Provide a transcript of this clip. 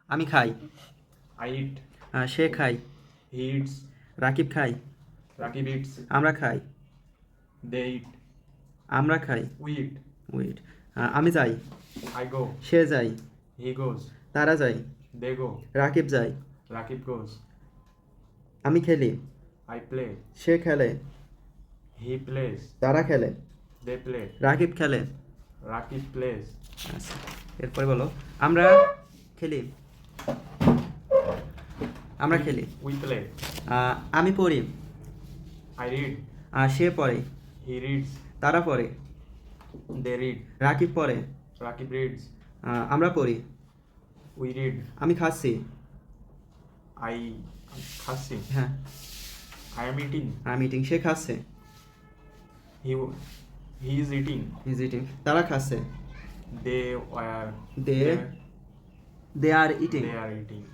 আমি খাই। I eat. সে খায়। He eats. রাকিব খায়। Rakib eats. আমরা খাই। They eat. আমরা খাই। We eat. ওয়েট। আমি যাই। I go. সে যায়। He goes. তারা যায়। They go. রাকিব যায়। Rakib goes. আমি খেলি। I play. সে খেলে। He plays. তারা খেলে। They play. রাকিব খেলে। Rakib plays. আচ্ছা, এরপরে বলো। আমরা খেলি। আমরা খেলি। We play. আমি পড়ি। I read. সে পড়ে। He reads. তারা পড়ে। They read. রাকিব পড়ে। Rakib reads. আমরা পড়ি। We read. আমি খাচ্ছি। I am fussing. হ্যাঁ, I am eating. আমি ইটিং। সে খাচ্ছে। He is eating. Is eating. তারা খাচ্ছে। They were. They are eating. They are eating.